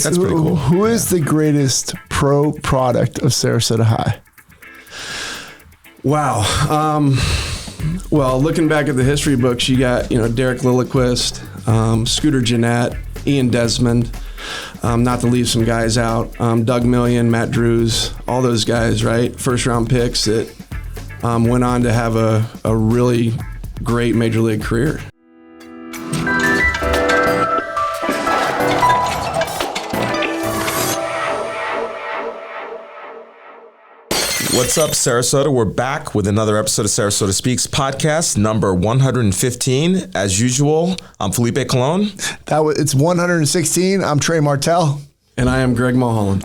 That's pretty cool. Who is the greatest pro product of Sarasota High? Wow. Well, looking back at the history books, you got, Derek Lilliquist, Scooter Jeanette, Ian Desmond, not to leave some guys out, Doug Million, Matt Drews, all those guys, right? First round picks that went on to have a really great major league career. What's up, Sarasota? We're back with another episode of Sarasota SpeaX podcast, number 115. As usual, I'm Felipe Colon. It's 116. I'm Trey Martell. And I am Greg Mulhollen.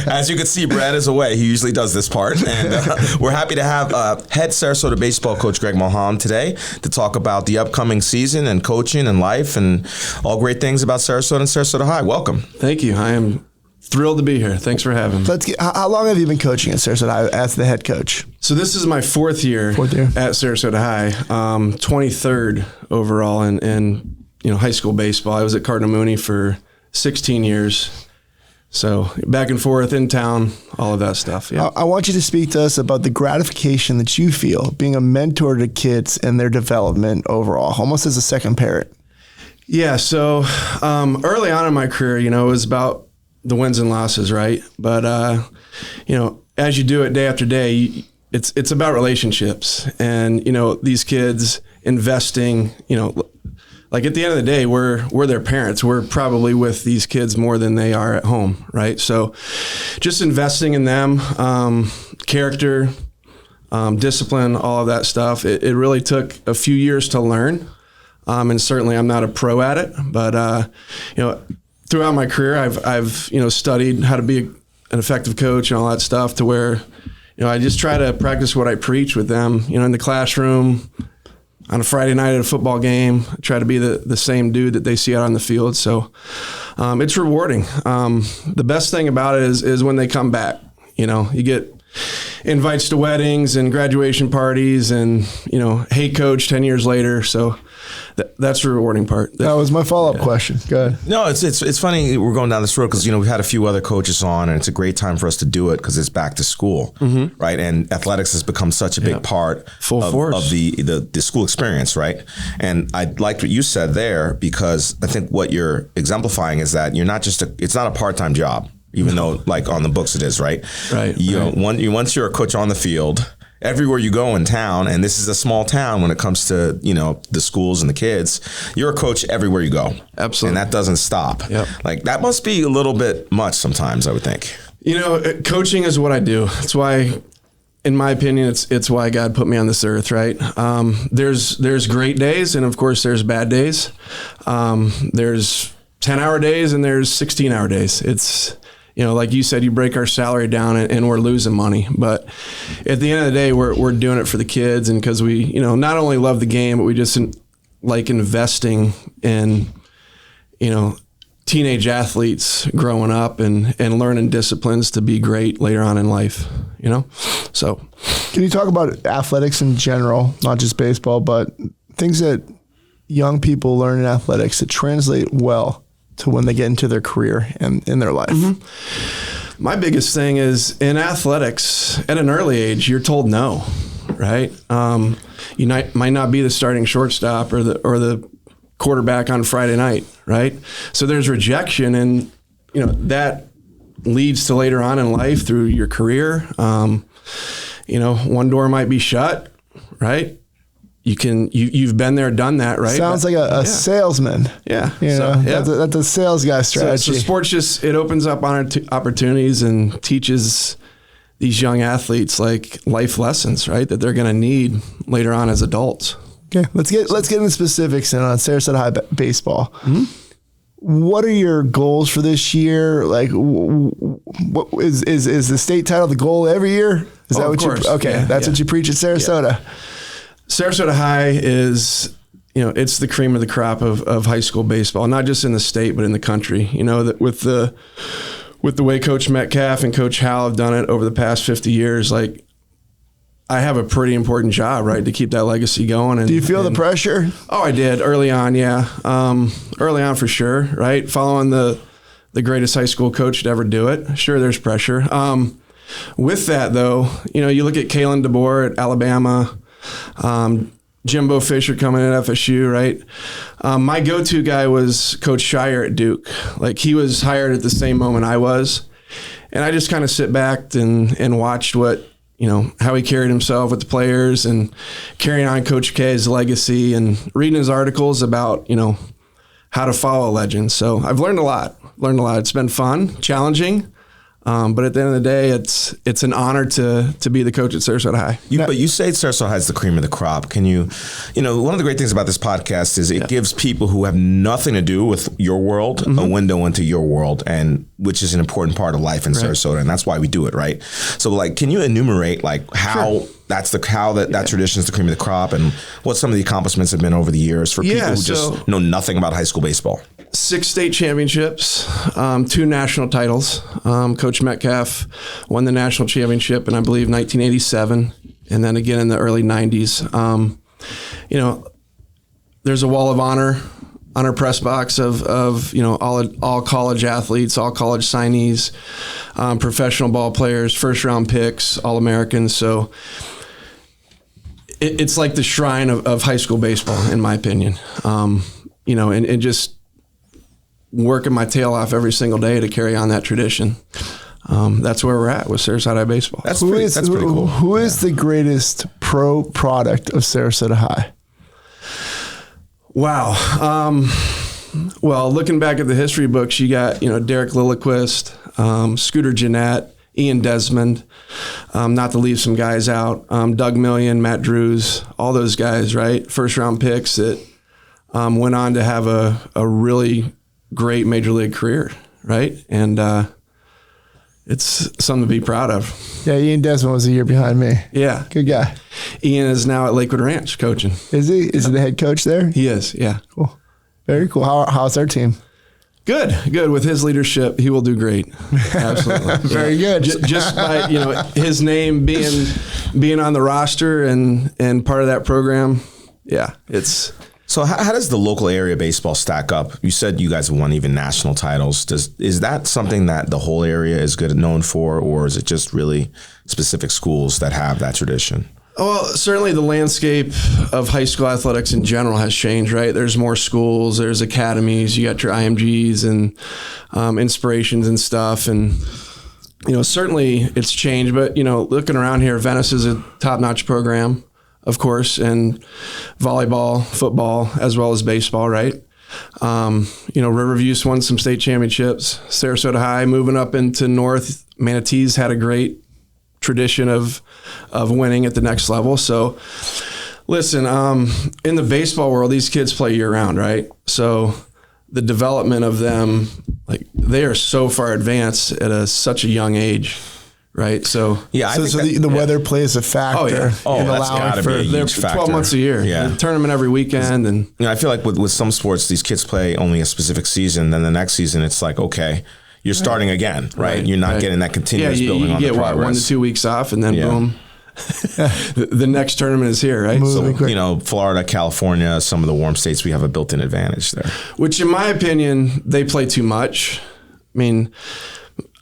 As you can see, Brad is away. He usually does this part. And we're happy to have head Sarasota baseball coach Greg Mulhollen today to talk about the upcoming season and coaching and life and all great things about Sarasota and Sarasota High. Welcome. Thank you. I am thrilled to be here. Thanks for having me. How long have you been coaching at Sarasota High as the head coach? So this is my fourth year at Sarasota High, 23rd overall in high school baseball. I was at Cardinal Mooney for 16 years. So back and forth in town, all of that stuff. Yeah. I want you to speak to us about the gratification that you feel being a mentor to kids and their development overall, almost as a second parent. Yeah. So early on in my career, it was about the wins and losses, right? But as you do it day after day, it's about relationships and these kids investing. Like at the end of the day, we're their parents. We're probably with these kids more than they are at home, right? So just investing in them, character, discipline, all of that stuff. It really took a few years to learn, and certainly I'm not a pro at it, but throughout my career, I've studied how to be an effective coach and all that stuff to where, I just try to practice what I preach with them, in the classroom, on a Friday night at a football game. I try to be the same dude that they see out on the field. So it's rewarding. The best thing about it is when they come back, you get invites to weddings and graduation parties and, hey, coach, 10 years later. So that's the rewarding part. That was my follow-up question. Go ahead. No, it's funny we're going down this road because, we've had a few other coaches on and it's a great time for us to do it because it's back to school, right? And athletics has become such a big part of the school experience, right? And I liked what you said there because I think what you're exemplifying is that you're not just it's not a part-time job, even though like on the books it is, right? Right. Once you're a coach on the field, everywhere you go in town, and this is a small town when it comes to, the schools and the kids, you're a coach everywhere you go. Absolutely. And that doesn't stop. Yep. Like that must be a little bit much sometimes, I would think. Coaching is what I do. It's why, in my opinion, it's why God put me on this earth, right? There's great days, and of course there's bad days. There's 10-hour days and there's 16-hour days. It's, like you said, you break our salary down and we're losing money. But at the end of the day, we're doing it for the kids and because we, not only love the game, but we just like investing in, teenage athletes growing up and learning disciplines to be great later on in life, So. Can you talk about athletics in general, not just baseball, but things that young people learn in athletics that translate well to when they get into their career and in their life? Mm-hmm. My biggest thing is in athletics, at an early age, you're told no, right? You might not be the starting shortstop or the quarterback on Friday night, right? So there's rejection, and that leads to later on in life through your career. One door might be shut, right? You've been there, done that, right? Sounds like a salesman. Yeah. That's a sales guy strategy. So sports it opens up opportunities and teaches these young athletes like life lessons, right? That they're going to need later on as adults. Okay. Let's get into specifics on Sarasota High baseball. Mm-hmm. What are your goals for this year? Like, what is the state title the goal every year? Is that what course. That's what you preach at Sarasota. Yeah. Sarasota High is, it's the cream of the crop of high school baseball, not just in the state, but in the country. That with the way Coach Metcalf and Coach Hal have done it over the past 50 years, like I have a pretty important job, right, to keep that legacy going. And, do you feel the pressure? Oh, I did early on, yeah. Early on for sure, right? Following the the greatest high school coach to ever do it. Sure, there's pressure. With that, though, you look at Kalen DeBoer at Alabama, Jimbo Fisher coming in at FSU, right? My go-to guy was Coach Shire at Duke. Like, he was hired at the same moment I was. And I just kind of sit back and watched how he carried himself with the players and carrying on Coach K's legacy and reading his articles about, how to follow a legend. So I've learned a lot. It's been fun, challenging. But at the end of the day, it's an honor to be the coach at Sarasota High. But you say Sarasota High is the cream of the crop. Can you, one of the great things about this podcast is it gives people who have nothing to do with your world a window into your world, and which is an important part of life in Sarasota, and that's why we do it, right? So, like, can you enumerate how that tradition is the cream of the crop, and what some of the accomplishments have been over the years for people who just know nothing about high school baseball? 6 state championships, 2 national titles. Coach Metcalf won the national championship in, I believe, 1987, and then again in the early 90s. There's a wall of honor on our press box of all college athletes, all college signees, professional ball players, first round picks, All-Americans. So it's like the shrine of high school baseball, in my opinion. And just working my tail off every single day to carry on that tradition. That's where we're at with Sarasota High baseball. That's pretty cool. Who is the greatest pro product of Sarasota High? Wow. Well, looking back at the history books, you got, Derek Lilliquist, Scooter Jeanette, Ian Desmond, not to leave some guys out, Doug Million, Matt Drews, all those guys, right? First round picks that went on to have a really great major league career, right? And it's something to be proud of. Yeah, Ian Desmond was a year behind me. Yeah. Good guy. Ian is now at Lakewood Ranch coaching. Is he? Is he the head coach there? He is, yeah. Cool. Very cool. How's our team? Good. With his leadership, he will do great. Absolutely. Very good. Just by, his name being on the roster and part of that program, it's... So how does the local area baseball stack up? You said you guys have won even national titles. Is that something that the whole area is known for, or is it just really specific schools that have that tradition? Well, certainly the landscape of high school athletics in general has changed, right? There's more schools, there's academies, you got your IMGs and inspirations and stuff. And, certainly it's changed. But, looking around here, Venice is a top-notch program, of course, and volleyball, football, as well as baseball, right? Riverview's won some state championships. Sarasota High moving up into North. Manatee's had a great tradition of winning at the next level. So, listen, in the baseball world, these kids play year-round, right? So the development of them, they are so far advanced at such a young age. Right. So, the weather plays a factor. Oh, that's gotta be a huge factor. 12 months a year. Yeah. Tournament every weekend. And I feel like with some sports, these kids play only a specific season. Then the next season, it's like, okay, you're starting again, right? You're not getting that continuous building on the progress. You get 1 to 2 weeks off, and then boom. The next tournament is here, right? So, Florida, California, some of the warm states, we have a built-in advantage there. Which, in my opinion, they play too much. I mean,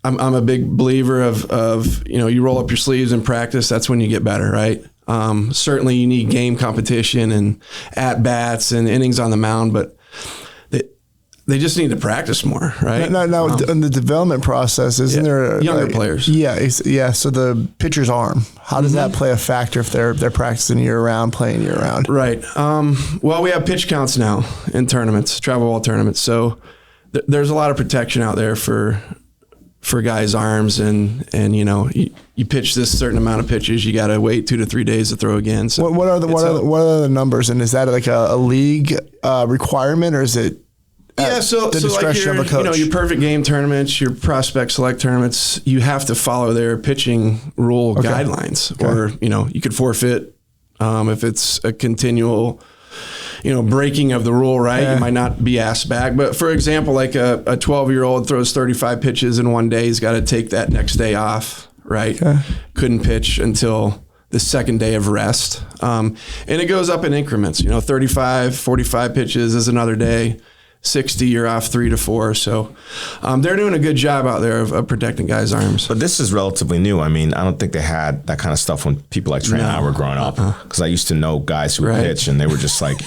I'm a big believer of you roll up your sleeves and practice. That's when you get better, right? Certainly you need game competition and at bats and innings on the mound, but they just need to practice more, right? Now in the development process, isn't there younger players? Yeah. So the pitcher's arm, how does that play a factor if they're practicing year round, playing year round? Right. Well, we have pitch counts now in tournaments, travel ball tournaments. So there's a lot of protection out there for guys' arms, and you pitch this certain amount of pitches, you got to wait 2 to 3 days to throw again. So what are the numbers, and is that like a league requirement, or is it the discretion of a coach? Your perfect game tournaments, your prospect select tournaments, you have to follow their pitching rule guidelines, or you could forfeit if it's a continual breaking of the rule, right? Yeah. You might not be asked back. But for example, like a 12-year-old throws 35 pitches in one day, he's got to take that next day off, right? Okay. Couldn't pitch until the second day of rest. And it goes up in increments, 35, 45 pitches is another day, 60, you're off 3 to 4. So they're doing a good job out there of protecting guys' arms. But this is relatively new. I mean, I don't think they had that kind of stuff when people like Trey and I were growing up. Because I used to know guys who would pitch, and they were just like,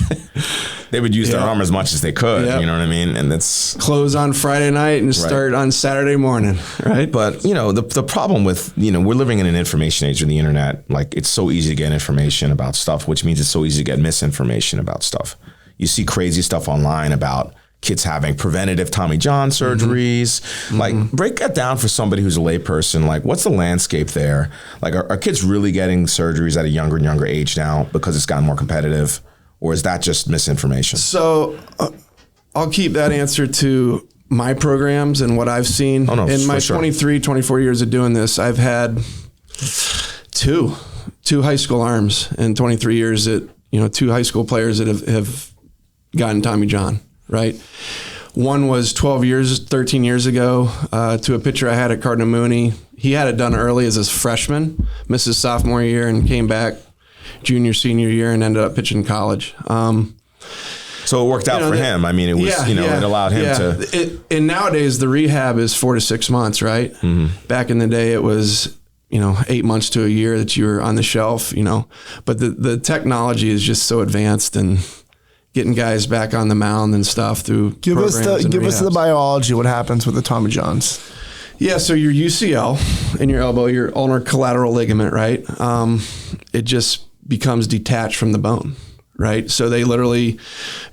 they would use their arm as much as they could. You know what I mean? And it's close on Friday night and start on Saturday morning, right? But the problem with we're living in an information age of the internet. Like, it's so easy to get information about stuff, which means it's so easy to get misinformation about stuff. You see crazy stuff online about kids having preventative Tommy John surgeries. Like, break that down for somebody who's a layperson. Like, what's the landscape there? Like, are kids really getting surgeries at a younger and younger age now because it's gotten more competitive? Or is that just misinformation? So I'll keep that answer to my programs and what I've seen. In my 23, 24 years of doing this, I've had two high school arms in 23 years that, 2 high school players that have gotten Tommy John. Right. One was 13 years ago to a pitcher I had at Cardinal Mooney. He had it done early as a freshman, missed his sophomore year, and came back junior, senior year and ended up pitching college. So it worked out for him. I mean, it was, it allowed him to. And nowadays the rehab is 4 to 6 months, right? Back in the day it was, 8 months to a year that you were on the shelf, but the technology is just so advanced and getting guys back on the mound and stuff through give us the biology. What happens with the Tommy Johns? Yeah, so your UCL in your elbow, your ulnar collateral ligament, right? It just becomes detached from the bone, right? So they literally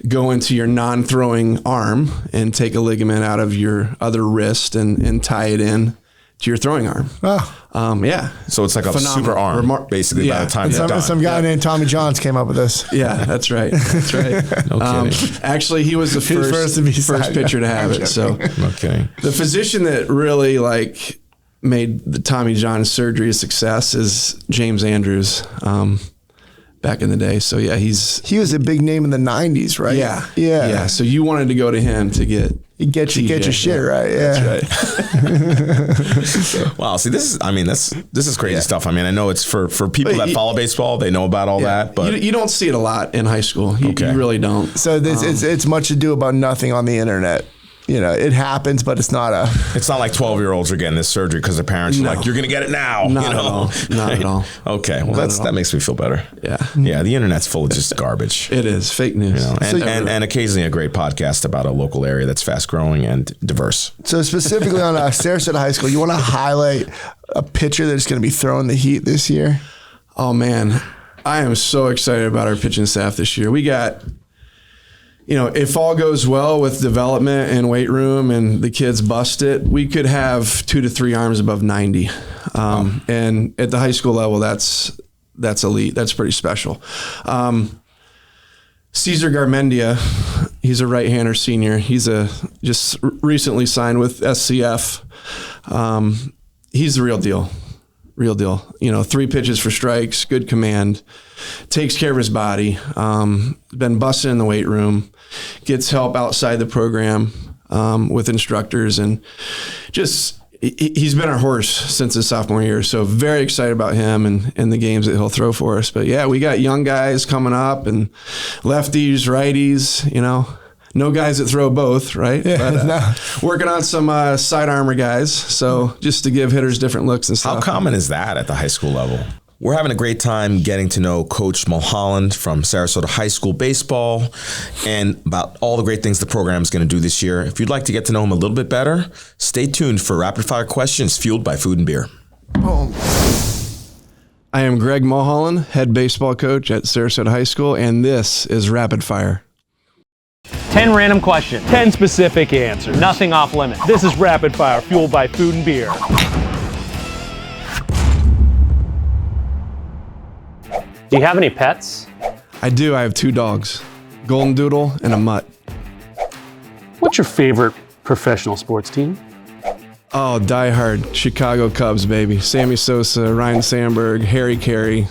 go into your non-throwing arm and take a ligament out of your other wrist and tie it in to your throwing arm. Yeah. So it's like a super arm, basically, by the time you're done. Some guy named Tommy Johns came up with this. Yeah, that's right. That's right. No kidding. Actually, he was the first pitcher to have it. So the physician that really made the Tommy John surgery a success is James Andrews. Back in the day. So yeah, he was a big name in the 90s, right? Yeah. So you wanted to go to him to get your shit right. Yeah. That's right. Wow. See, this is crazy stuff. I mean, I know it's for people that follow baseball, they know about all that, but you don't see it a lot in high school. You really don't. So it's much ado about nothing on the internet. It happens, but it's not like 12-year-olds are getting this surgery because their parents are like, you're going to get it now. Not at all. Okay. Well, that makes me feel better. Yeah. Yeah. The internet's full of just garbage. It is fake news. And occasionally a great podcast about a local area that's fast growing and diverse. So specifically on Sarasota High School, you want to highlight a pitcher that's going to be throwing the heat this year? Oh man, I am so excited about our pitching staff this year. We got, if all goes well with development and weight room and the kids bust it, we could have 2 to 3 arms above 90. And at the high school level, that's elite. That's pretty special. Cesar Garmendia, he's a right-hander senior. He's just recently signed with SCF. He's the real deal. Real deal. 3 pitches for strikes, good command, takes care of his body, been busting in the weight room, gets help outside the program with instructors, and just he's been our horse since his sophomore year. So very excited about him and the games that he'll throw for us. But yeah, we got young guys coming up and lefties, righties, no guys that throw both, right? Yeah, but, working on some side armor guys. So just to give hitters different looks and stuff. How common is that at the high school level? We're having a great time getting to know Coach Mulhollen from Sarasota High School Baseball and about all the great things the program is going to do this year. If you'd like to get to know him a little bit better, stay tuned for Rapid Fire Questions fueled by Food and Beer. Boom. I am Greg Mulhollen, head baseball coach at Sarasota High School, and this is Rapid Fire. 10 random questions. 10 specific answers. Nothing off limits. This is Rapid Fire, fueled by Food and Beer. Do you have any pets? I do. I have 2 dogs, Golden Doodle and a mutt. What's your favorite professional sports team? Oh, diehard Chicago Cubs, baby. Sammy Sosa, Ryan Sandberg, Harry Carey.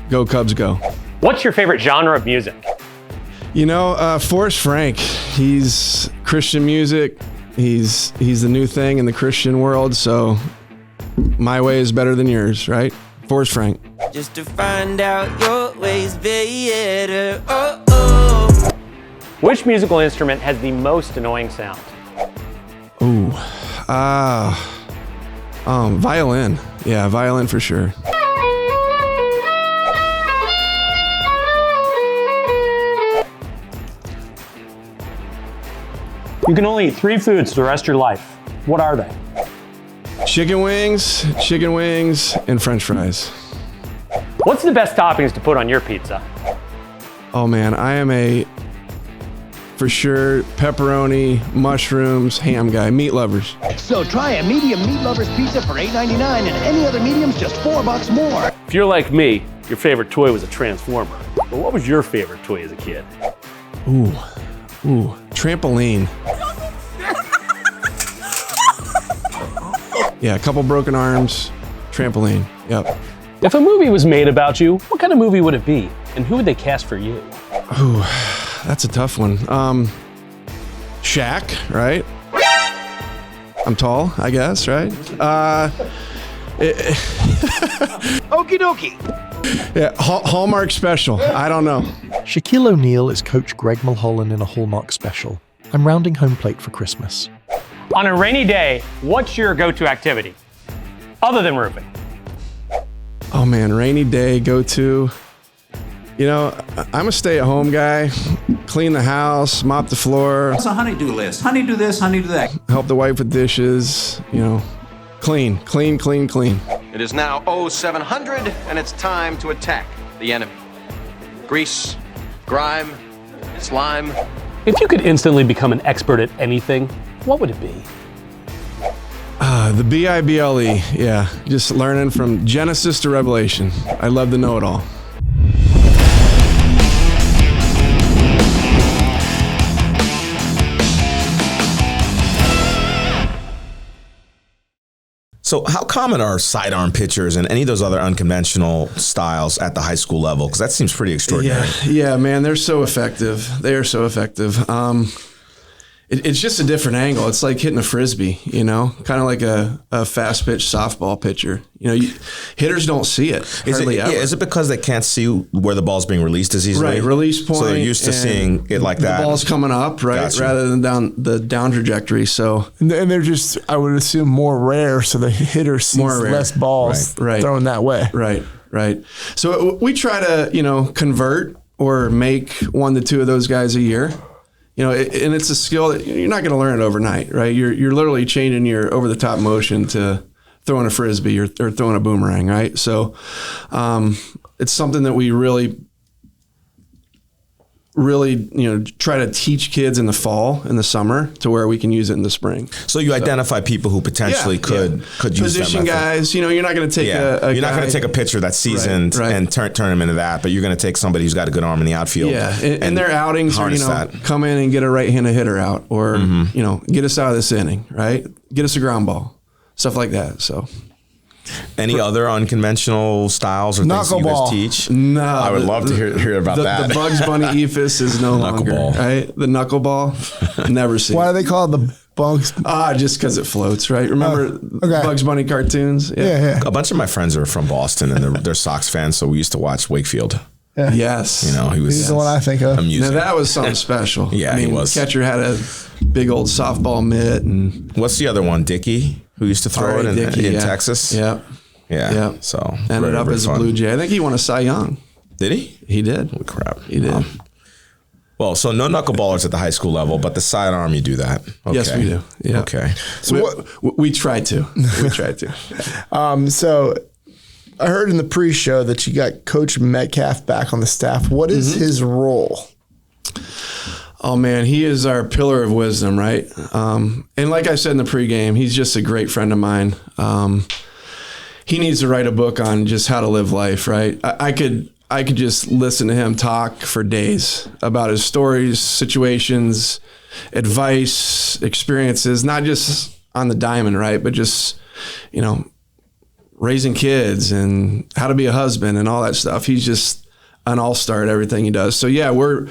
Go Cubs, go. What's your favorite genre of music? Forrest Frank. He's Christian music. He's the new thing in the Christian world, so my way is better than yours, right? Forrest Frank. just to find out your ways better. Oh, oh. Which musical instrument has the most annoying sound? Ooh, violin. Yeah, violin for sure. You can only eat 3 foods the rest of your life. What are they? Chicken wings, and French fries. What's the best toppings to put on your pizza? Oh man, I am for sure, pepperoni, mushrooms, ham guy, meat lovers. So try a medium meat lovers pizza for $8.99 and any other mediums just $4 more. If you're like me, your favorite toy was a Transformer. But what was your favorite toy as a kid? Ooh, trampoline. Yeah, a couple broken arms, trampoline, yep. If a movie was made about you, what kind of movie would it be? And who would they cast for you? Ooh, that's a tough one. Shaq, right? I'm tall, I guess, right? Okie dokie. Yeah, Hallmark special. I don't know. Shaquille O'Neal is Coach Greg Mulhollen in a Hallmark special. I'm rounding home plate for Christmas. On a rainy day, what's your go-to activity? Other than roofing. Oh man, rainy day, go-to. You know, I'm a stay-at-home guy. Clean the house, mop the floor. It's a honey-do list. Honey do this, honey do that. Help the wife with dishes, you know. Clean. It is now 0700, and it's time to attack the enemy. Grease, grime, slime. If you could instantly become an expert at anything, what would it be? The Bible, yeah. Just learning from Genesis to Revelation. I love to know it all. So how common are sidearm pitchers and any of those other unconventional styles at the high school level? Because that seems pretty extraordinary. Yeah, man, they're so effective. They are so effective. It's just a different angle. It's like hitting a Frisbee, you know, kind of like a fast pitch softball pitcher. You know, hitters don't see it hardly ever. Is it because they can't see where the ball's being released as easily? Right, release point. So they're used to seeing it like that. The ball's coming up, right, Gotcha. rather than down the down trajectory. So And they're just, I would assume, more rare, so the hitter sees less balls thrown that way. Right. So we try to, you know, convert or make 1 to 2 of those guys a year. You know, and it's a skill that you're not going to learn it overnight, right? You're literally changing your over-the-top motion to throwing a Frisbee or throwing a boomerang, right? So it's something that we really, you know, try to teach kids in the fall, in the summer, to where we can use it in the spring. So you identify people who potentially could use that position guys. You know, you're not going to take you're not going to take a pitcher that's seasoned and turn him into that, but you're going to take somebody who's got a good arm in the outfield. Yeah, and their outings are, you know, come in and get a right-handed hitter out, or you know, get us out of this inning, right? Get us a ground ball, stuff like that. So. Any other unconventional styles or things that you guys teach? No. I would love to hear about that. The Bugs Bunny ethos is no longer, right? The knuckleball, never seen. Why do they call it the Bugs? Just because it floats, right? Remember Bugs Bunny cartoons? Yeah. A bunch of my friends are from Boston and they're Sox fans, so we used to watch Wakefield. Yeah. Yes. You know, he's the one I think of. Amusing. Now that was something special. Yeah, I mean, he was. Catcher had a big old softball mitt. And what's the other one? Dickie, who used to throw it in Texas? Yeah. Yeah. So ended up as a Blue Jay. I think he won a Cy Young. Did he? He did. Holy crap. He did. Well, so no knuckleballers at the high school level, but the sidearm, you do that. Okay. Yes, we do. Yeah. Okay. So we try to. We try to. So I heard in the pre-show that you got Coach Metcalf back on the staff. What is his role? Oh man, he is our pillar of wisdom, right? And like I said in the pregame, he's just a great friend of mine. He needs to write a book on just how to live life, right? I could just listen to him talk for days about his stories, situations, advice, experiences, not just on the diamond, right? But just, you know, raising kids and how to be a husband and all that stuff. He's just an all-star at everything he does. So yeah, we're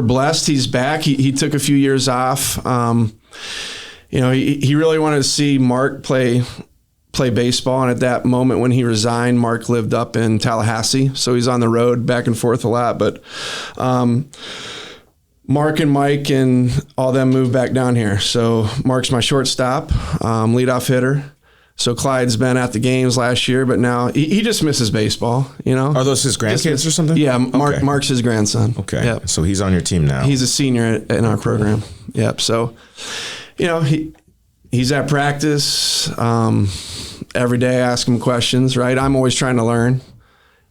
blessed. He's back. He took a few years off. You know, he really wanted to see Mark play play baseball. And at that moment when he resigned, Mark lived up in Tallahassee. So he's on the road back and forth a lot. But Mark and Mike and all them moved back down here. So Mark's my shortstop, leadoff hitter. So Clyde's been at the games last year, but now he just misses baseball, you know. Are those his grandkids or something? Yeah, Mark's his grandson. Okay. Yep. So he's on your team now. He's a senior in our program. Yep. So, you know, he's at practice every day. I ask him questions, right? I'm always trying to learn.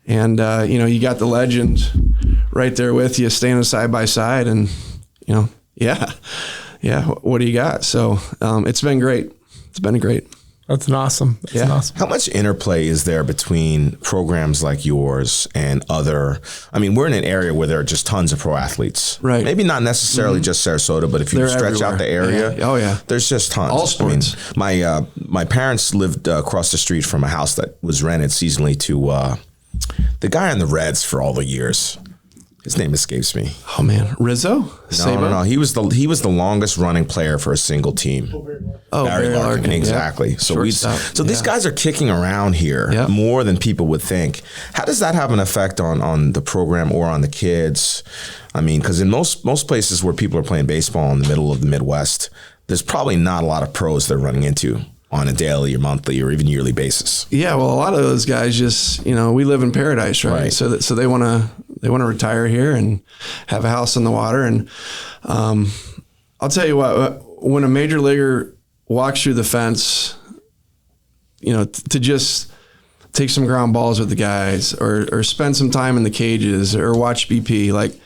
And, you know, you got the legend right there with you, standing side by side. And, you know, yeah, what do you got? So it's been great. It's been great. That's an awesome. How much interplay is there between programs like yours and other? I mean, we're in an area where there are just tons of pro athletes. Right. Maybe not necessarily just Sarasota, but if you stretch out the area, there's just tons. All sports. I mean, my parents lived across the street from a house that was rented seasonally to the guy on the Reds for all the years. His name escapes me. Oh man, Rizzo? No. He was the longest running player for a single team. Oh, Barry Larkin. Exactly. Yep. So these guys are kicking around here more than people would think. How does that have an effect on the program or on the kids? I mean, because in most places where people are playing baseball in the middle of the Midwest, there's probably not a lot of pros they're running into on a daily or monthly or even yearly basis. Yeah, well, a lot of those guys just, you know, we live in paradise, right? So they want to retire here and have a house on the water. And I'll tell you what, when a major leaguer walks through the fence, you know, to just take some ground balls with the guys or spend some time in the cages or watch BP, like,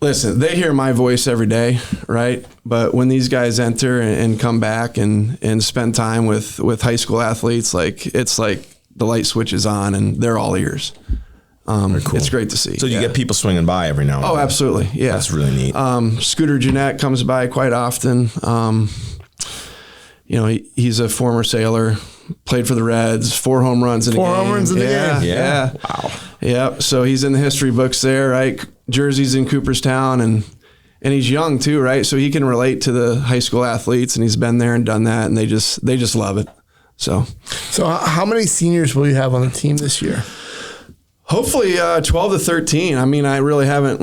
listen, they hear my voice every day, right? But when these guys enter and come back and spend time with high school athletes, like it's like the light switch is on and they're all ears. Cool. It's great to see. So you get people swinging by every now and then. Oh, absolutely. Yeah. That's really neat. Scooter Jeanette comes by quite often. You know, he's a former sailor, played for the Reds, 4 home runs in a game. 4 home runs in the game. Yeah. Wow. Yeah. So he's in the history books there, right? Jersey's in Cooperstown and he's young too, right? So he can relate to the high school athletes and he's been there and done that and they just love it. So how many seniors will you have on the team this year? Hopefully 12 to 13. I mean, I really haven't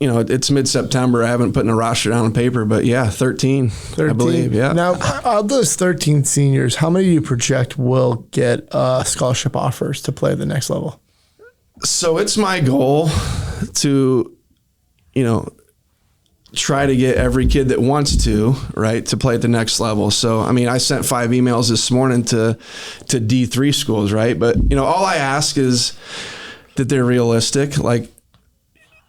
you know, it's mid-September. I haven't put in a roster down on paper, but yeah, 13, I believe. Yeah. Now, of those 13 seniors, how many do you project will get scholarship offers to play at the next level? So it's my goal to, you know, try to get every kid that wants to, right, to play at the next level. So, I mean, I sent 5 emails this morning to D3 schools, right? But, you know, all I ask is that they're realistic. Like,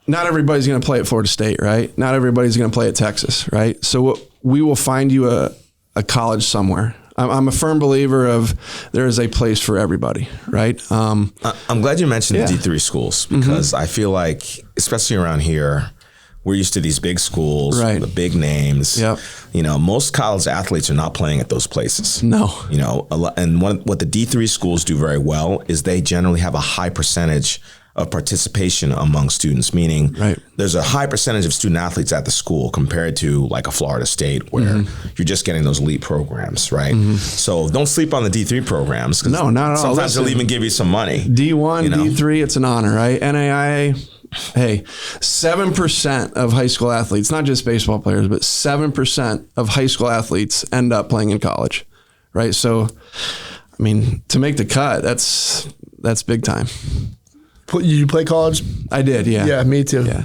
not everybody's going to play at Florida State, right? Not everybody's going to play at Texas, right? So we will find you a college somewhere. I'm a firm believer of there is a place for everybody, right? I'm glad you mentioned the D3 schools because I feel like, especially around here, we're used to these big schools, the big names. Yep. You know, most college athletes are not playing at those places. No. You know, and what the D3 schools do very well is they generally have a high percentage of participation among students, meaning there's a high percentage of student athletes at the school compared to like a Florida State where you're just getting those elite programs, right? So don't sleep on the D3 programs. No, not at all. Sometimes they'll even give you some money. D1, D3, it's an honor, right? NAIA, hey, 7% of high school athletes, not just baseball players, but 7% of high school athletes end up playing in college, right? So, I mean, to make the cut, that's big time. You play college? I did, yeah. Yeah, me too. Yeah,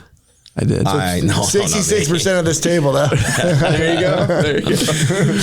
I did. So 66% of this table, though. There you go. There you go.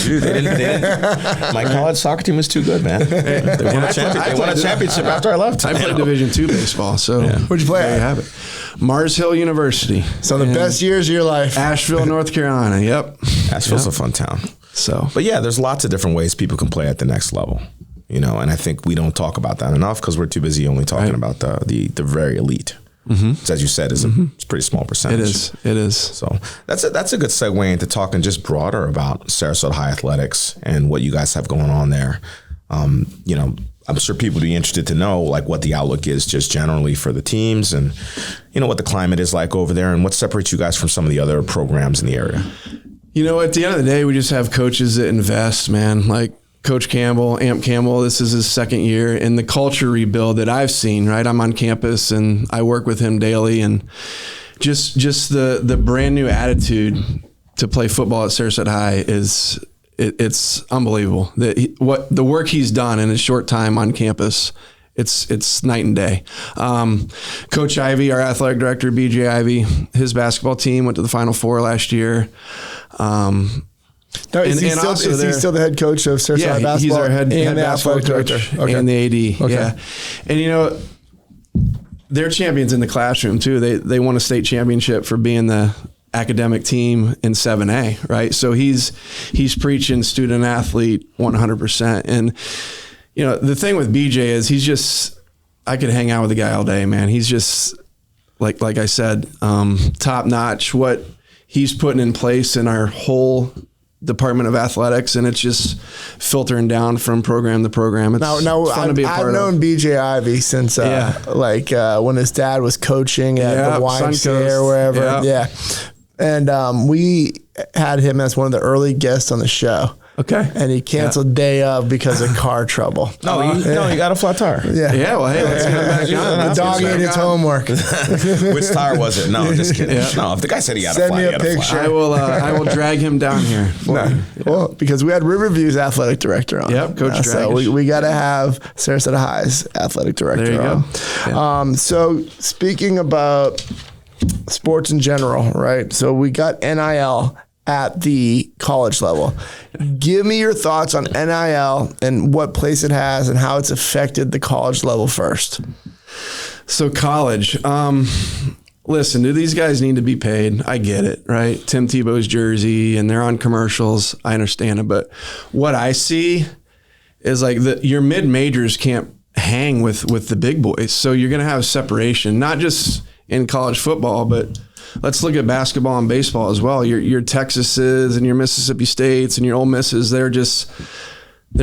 Dude, they didn't. My college soccer team was too good, man. They won a championship after I left. I played Division II baseball. So where'd you play? There you have it. Mars Hill University. So the best years of your life. Asheville, North Carolina. Yep. Asheville's a fun town. So, but yeah, there's lots of different ways people can play at the next level. You know, and I think we don't talk about that enough because we're too busy only talking about the very elite. Which, as you said, is it's a pretty small percentage. It is. So that's a good segue into talking just broader about Sarasota High athletics and what you guys have going on there. You know, I'm sure people would be interested to know like what the outlook is just generally for the teams and, you know, what the climate is like over there and what separates you guys from some of the other programs in the area. You know, at the end of the day, we just have coaches that invest, man. Like, Coach Campbell, Amp Campbell, this is his second year, and the culture rebuild that I've seen, right? I'm on campus and I work with him daily, and just the brand new attitude to play football at Sarasota High it's unbelievable. What the work he's done in a short time on campus, it's night and day. Coach Ivy, our athletic director, BJ Ivy, his basketball team went to the Final Four last year. Is he still the head coach of Sarasota basketball? He's our head basketball coach and the AD. Okay. Yeah, and you know, they're champions in the classroom too. They won a state championship for being the academic team in 7A, right? So he's preaching student athlete 100%. And you know, the thing with BJ is I could hang out with the guy all day, man. He's just like I said, top notch what he's putting in place in our whole Department of Athletics, and it's just filtering down from program to program. It's fun to be a part of. I've known BJ Ivy since when his dad was coaching at the YMCA or wherever. Yeah. And we had him as one of the early guests on the show. Okay. And he canceled day of because of car trouble. No, you got a flat tire. Yeah. Yeah, well, hey, let's get him back on. The dog ate his homework. Which tire was it? No, just kidding. Yeah. No, if the guy said he had a flat, Send me a picture. I will drag him down here. Well, because we had Riverview's athletic director on. Yep, Coach Dragish. So we got to have Sarasota High's athletic director there you on. Go. Yeah. So speaking about sports in general, right? So we got NIL at the college level. Give me your thoughts on NIL and what place it has and how it's affected the college level first. So college, listen, do these guys need to be paid? I get it, right? Tim Tebow's jersey and they're on commercials. I understand it. But what I see is like your mid-majors can't hang with the big boys. So you're going to have separation, not just in college football, but let's look at basketball and baseball as well. Your Texases and your Mississippi States and your Ole Misses, they're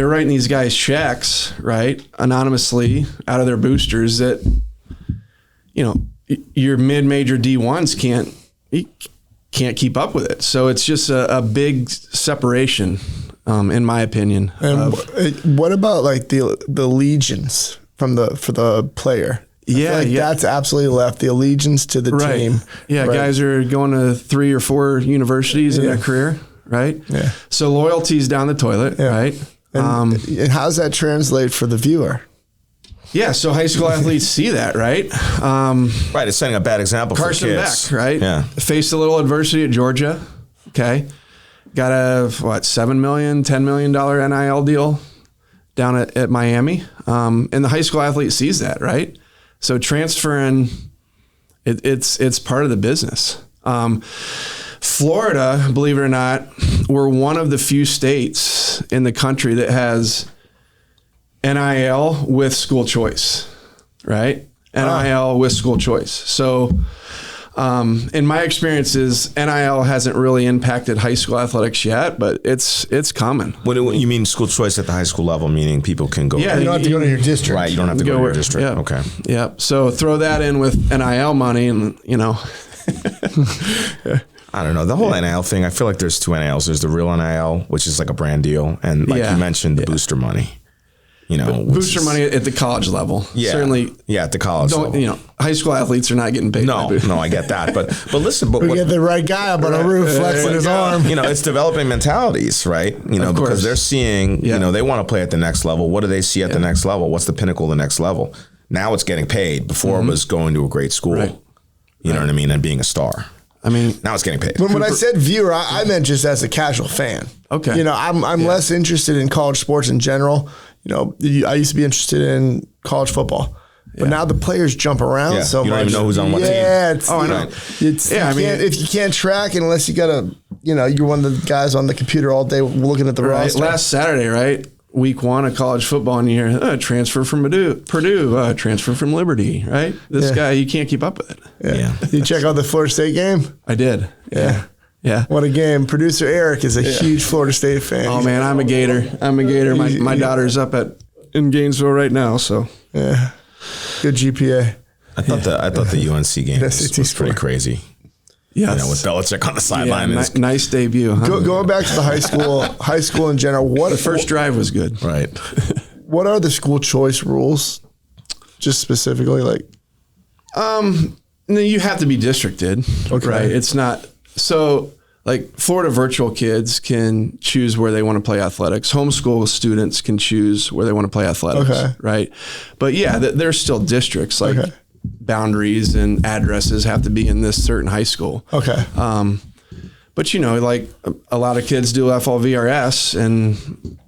writing these guys checks, right, anonymously out of their boosters that, you know, your mid-major D1s can't keep up with it. So it's just a big separation, in my opinion. And what about like the legions for the player? That's absolutely left the allegiance to the team. Yeah, right. Guys are going to 3 or 4 universities in their career, right? Yeah. So loyalty's down the toilet, right? And how does that translate for the viewer? Yeah, so high school athletes see that, right? Right, it's setting a bad example Carson for kids. Beck, right? Yeah. Faced a little adversity at Georgia, okay? Got a, $7 million, $10 million NIL deal down at Miami. And the high school athlete sees that, right? So transferring, it's part of the business. Florida, believe it or not, we're one of the few states in the country that has NIL with school choice, right? NIL with school choice. So in my experiences, NIL hasn't really impacted high school athletics yet, but it's coming. What do you mean school choice at the high school level, meaning people can go? Yeah, you don't have to go to your district. Right, you don't have to go to your district. Yeah. Okay. Yeah. So throw that in with NIL money and, you know. I don't know. The whole NIL thing, I feel like there's 2 NILs. There's the real NIL, which is like a brand deal. And like you mentioned, the booster money. You know, booster money at the college level. Yeah, certainly. Yeah, at the college level. You know, high school athletes are not getting paid. No, I get that. But listen, we get the right guy up on a roof flexing his arm. You know, it's developing mentalities, right? You know, because they're seeing, you know, they want to play at the next level. What do they see at the next level? What's the pinnacle of the next level? Now it's getting paid. Before it was going to a great school. Right. You know what I mean? And being a star. I mean, now it's getting paid. When I said viewer, I meant just as a casual fan. Okay. You know, I'm less interested in college sports in general. You know, I used to be interested in college football, but now the players jump around so much. You don't even know who's on what team. Yeah, I know. If you can't track unless you got to, you know, you're one of the guys on the computer all day looking at the roster. Last Saturday, right? Week 1 of college football, and you hear transfer from Purdue, transfer from Liberty, right? This guy, you can't keep up with it. Yeah. You check out the Florida State game? I did. Yeah. What a game. Producer Eric is a huge Florida State fan. Oh, man, I'm a Gator. My daughter's up in Gainesville right now, so. Yeah. Good GPA. I thought the UNC game was pretty crazy. Yes. With Belichick on the sideline. Yeah, nice debut. Huh? Going back to the high school in general, the first drive was good. Right. What are the school choice rules? Just specifically, like, you have to be districted, right? It's not so. Like Florida virtual kids can choose where they want to play athletics. Homeschool students can choose where they want to play athletics, right? But yeah, there's still districts, like boundaries and addresses have to be in this certain high school. Okay. But like a lot of kids do FLVRS and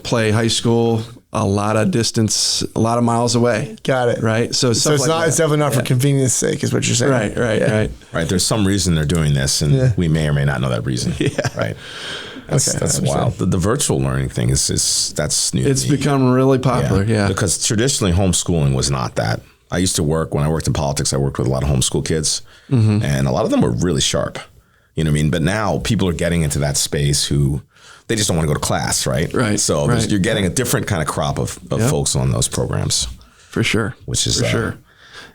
play high school a lot of distance, a lot of miles away. Got it. Right. So it's definitely not for convenience sake, is what you're saying. Right. There's some reason they're doing this, and we may or may not know that reason. Right. That's wild. The virtual learning thing that's new. It's become really popular. Yeah. Because traditionally homeschooling was not that. I used to when I worked in politics, I worked with a lot of homeschool kids, and a lot of them were really sharp. You know what I mean? But now people are getting into that space who they just don't want to go to class, right? Right. So you're getting a different kind of crop of folks on those programs. For sure. Which is sure.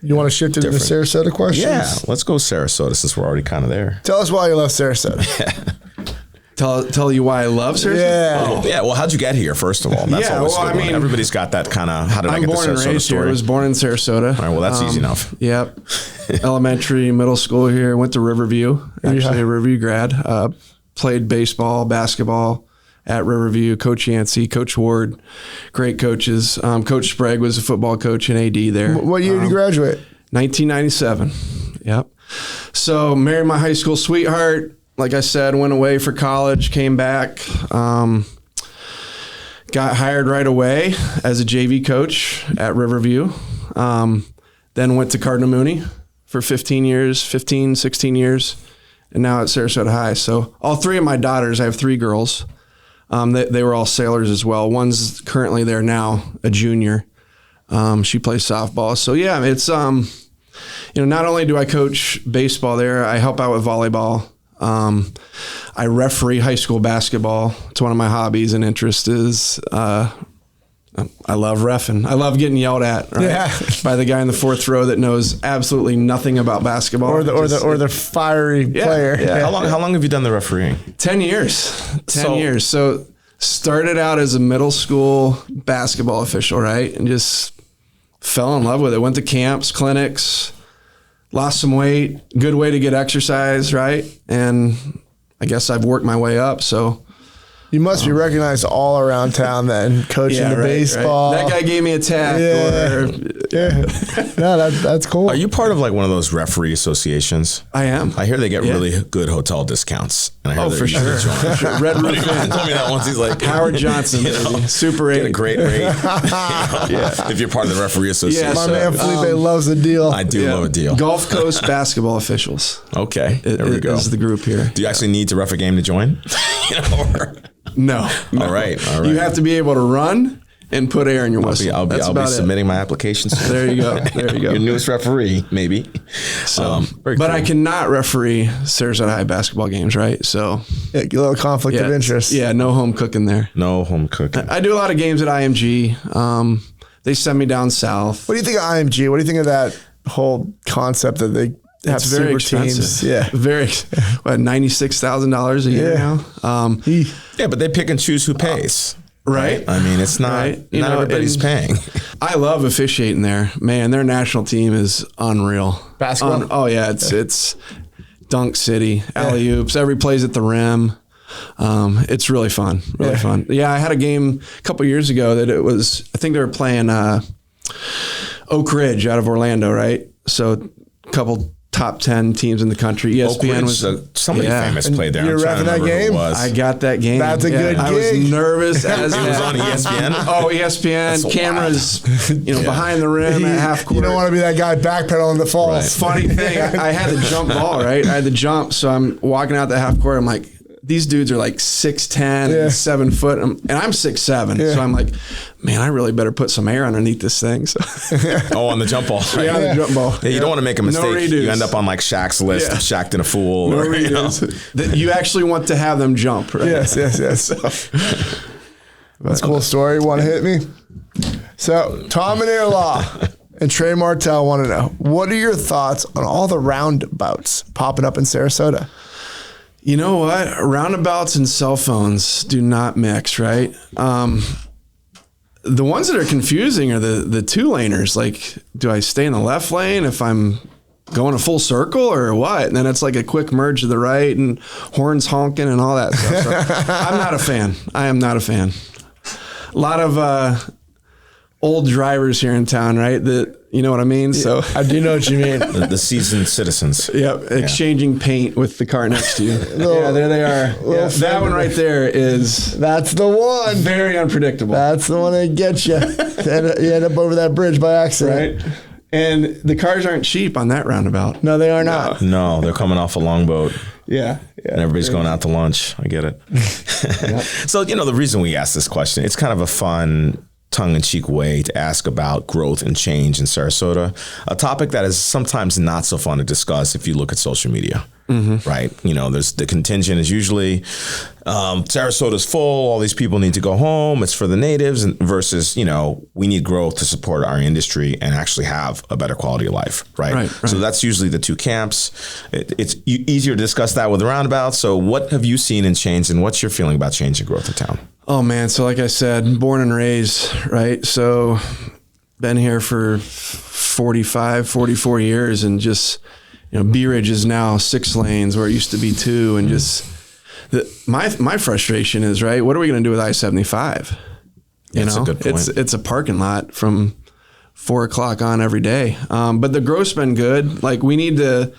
You want to shift into the Sarasota questions? Yeah, let's go Sarasota since we're already kind of there. Tell us why you love Sarasota. Tell you why I love Sarasota? Yeah. Well, how'd you get here, first of all? That's everybody's got that kind of, how did I get to Sarasota story? I was born in Sarasota. All right, well, that's easy enough. Yep. Elementary, middle school here. Went to Riverview, actually a Riverview grad. Played baseball, basketball at Riverview. Coach Yancey, Coach Ward, great coaches. Coach Sprague was a football coach and AD there. What year did you graduate? 1997. Yep. So married my high school sweetheart. Like I said, went away for college, came back, got hired right away as a JV coach at Riverview. Then went to Cardinal Mooney for 16 years. And now at Sarasota High. So all three of my daughters, I have three girls. They were all sailors as well. One's currently there now, a junior. She plays softball. So yeah, it's, not only do I coach baseball there, I help out with volleyball. I referee high school basketball. It's one of my hobbies and interests is, I love reffing. I love getting yelled at by the guy in the fourth row that knows absolutely nothing about basketball, or the fiery player. Yeah. How long have you done the refereeing? 10 years. 10 years. So started out as a middle school basketball official, right, and just fell in love with it. Went to camps, clinics, lost some weight. Good way to get exercise, right? And I guess I've worked my way up. So. You must be recognized all around town then, coaching the baseball. Right. That guy gave me a tag. No, that's cool. Are you part of like one of those referee associations? I am. I hear they get really good hotel discounts. And I heard for sure. Red Roof Inn. Told me that once. He's like Howard Johnson, baby. Super 8. Get a great rate. If you're part of the referee association. My man Felipe loves a deal. I do love a deal. Gulf Coast Basketball Officials. Okay, there we go. This is the group here. Do you actually need to ref a game to join? No. All right. You have to be able to run and put air in your whistle. I'll be submitting my applications. There you go. Your newest referee, maybe. But I cannot referee Sarasota High basketball games, right? So a little conflict of interest. Yeah, no home cooking there. No home cooking. I do a lot of games at IMG. They send me down south. What do you think of IMG? What do you think of that whole concept that they have very super expensive. teams? Yeah, very. $96,000 a year now. Yeah, but they pick and choose who pays. Right. I mean, it's not not everybody's paying. I love officiating there. Man, their national team is unreal. Basketball. It's dunk city, alley oops. Every play's at the rim. It's really fun. Really fun. Yeah, I had a game a couple years ago that I think they were playing Oak Ridge out of Orlando, right? So a couple top 10 teams in the country. ESPN was somebody famous played there. You're reffing that game? I got that game. That's a good gig. I was nervous as it was on ESPN. Oh, ESPN cameras, behind the rim at half court. You don't want to be that guy backpedaling the falls. Right. Funny thing, I had the jump ball, right? I had the jump, so I'm walking out the half court. I'm like, these dudes are like 6'10", and 7 foot, and I'm 6'7". So I'm like, man, I really better put some air underneath this thing. So. On the jump ball. Right? Yeah, on the jump ball. Yeah, you don't want to make a mistake. You end up on like Shaq's list, Shaq in a fool. No redos. You actually want to have them jump, right? Yes. That's a cool story. Want to hit me? So, Tom and Air Law And Trey Martell want to know, what are your thoughts on all the roundabouts popping up in Sarasota? You know what? Roundabouts and cell phones do not mix, right? The ones that are confusing are the two-laners. Like, do I stay in the left lane if I'm going a full circle or what? And then it's like a quick merge to the right and horns honking and all that stuff. So I'm not a fan. I am not a fan. A lot of old drivers here in town, right? You know what I mean? So I do know what you mean. The seasoned citizens. Yep, exchanging paint with the car next to you. Yeah, there they are. Yeah, that one right there is... That's the one. Very unpredictable. That's the one that gets you. You end up over that bridge by accident. Right. And the cars aren't cheap on that roundabout. No, they are not. No, they're coming off a longboat. Yeah. And everybody's going out to lunch. I get it. Yep. So, the reason we asked this question, it's kind of a fun, tongue-in-cheek way to ask about growth and change in Sarasota, a topic that is sometimes not so fun to discuss if you look at social media, right? There's the contingent is usually Sarasota's full, all these people need to go home, it's for the natives, and versus, we need growth to support our industry and actually have a better quality of life, right? So that's usually the two camps. It's easier to discuss that with the roundabouts. So what have you seen and changed, and what's your feeling about change and growth in town? Oh man, so like I said, born and raised, right? So been here for 44 years, and just, Bee Ridge is now 6 lanes where it used to be 2, and just my frustration is, right, what are we going to do with I-75? That's a good point. It's a parking lot from 4 o'clock on every day. But the growth's been good. Like, we need to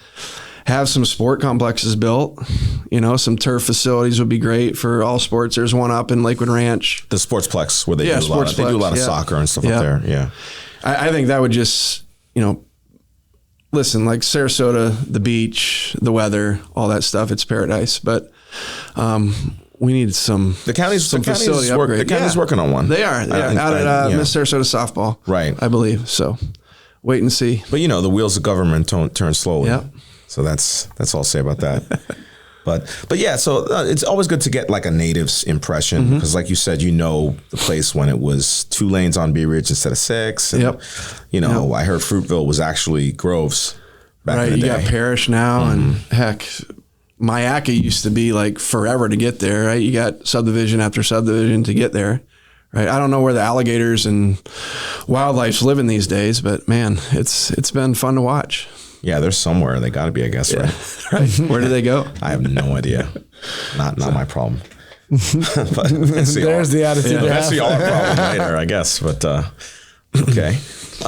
have some sport complexes built. Some turf facilities would be great for all sports. There's one up in Lakewood Ranch. The Sportsplex, where they do a lot of soccer and stuff up there. Yeah. I think that would just, listen, like Sarasota, the beach, the weather, all that stuff, it's paradise. But we need some facility upgrade. The county's working on one. They are. Out at Miss Sarasota softball. Right. I believe. So wait and see. But the wheels of government don't turn slowly. Yep. So that's all I'll say about that. But yeah, so it's always good to get like a native's impression, because like you said, the place when it was 2 lanes on Bee Ridge instead of 6. And, I heard Fruitville was actually Groves back in the day. You got Parrish now, and heck, Myakka used to be like forever to get there, right? You got subdivision after subdivision to get there, right? I don't know where the alligators and wildlife's living these days, but man, it's been fun to watch. Yeah, there's somewhere. They got to be, I guess, right? Right. Where do they go? I have no idea. Not my problem. But there's the attitude. That's our problem later, I guess. But okay.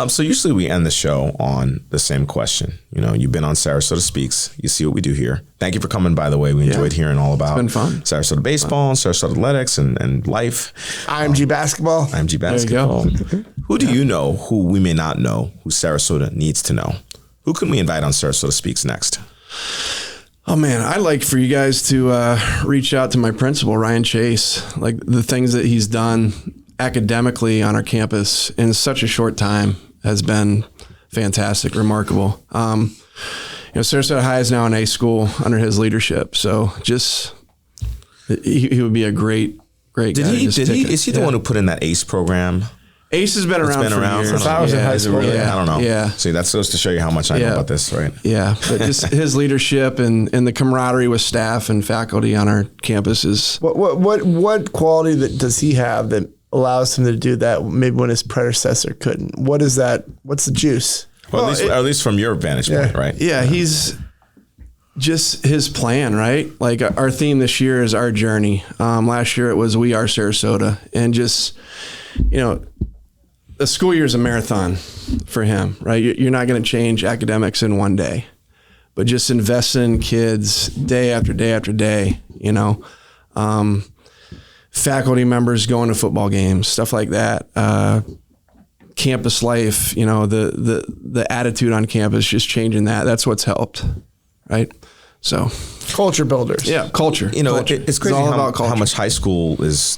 So usually we end the show on the same question. You've been on Sarasota SpeaX. You see what we do here. Thank you for coming, by the way. We enjoyed hearing all about Sarasota baseball, Sarasota athletics, and life. IMG basketball. IMG basketball. Who do you know who we may not know, who Sarasota needs to know? Who can we invite on Sarasota SpeaX next? Oh man, I'd like for you guys to reach out to my principal, Ryan Chase. Like, the things that he's done academically on our campus in such a short time has been fantastic, remarkable. Sarasota High is now an A school under his leadership. So just, he would be a great guy. Is he the one who put in that ACE program? ACE has been around for years. Since I was in high school. I don't know. Yeah. See, that's supposed to show you how much I know about this, right? Yeah. But just his leadership and the camaraderie with staff and faculty on our campus is... What quality that does he have that allows him to do that maybe when his predecessor couldn't? What is that? What's the juice? Well, at least from your vantage point, right? Yeah, he's... Just his plan, right? Like, our theme this year is our journey. Last year it was We Are Sarasota. And just, the school year is a marathon for him, right? You're not going to change academics in one day, but just invest in kids day after day after day, faculty members going to football games, stuff like that. Campus life, the attitude on campus, just changing that. That's what's helped, right? So culture builders. Yeah, culture. It's crazy how much high school is.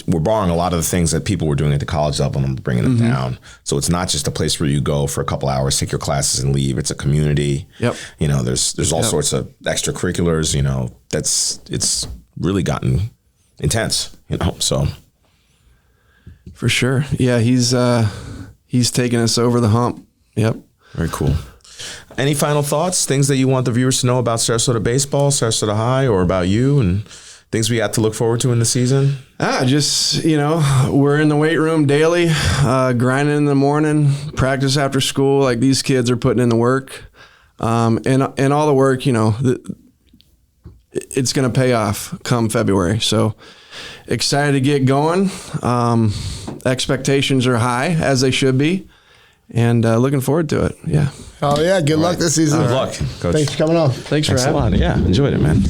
We're borrowing a lot of the things that people were doing at the college level and bringing them down. So it's not just a place where you go for a couple hours, take your classes, and leave. It's a community. Yep. There's all sorts of extracurriculars. It's really gotten intense. So for sure, yeah, he's he's taken us over the hump. Yep. Very cool. Any final thoughts, things that you want the viewers to know about Sarasota baseball, Sarasota High, or about you, and things we have to look forward to in the season? Just, we're in the weight room daily, grinding in the morning, practice after school. Like, these kids are putting in the work. And all the work, it's going to pay off come February. So excited to get going. Expectations are high, as they should be. And looking forward to it. Yeah. Oh, yeah. Good luck this season. Good luck, Coach. Thanks for coming on. Thanks for having me. Yeah, enjoyed it, man.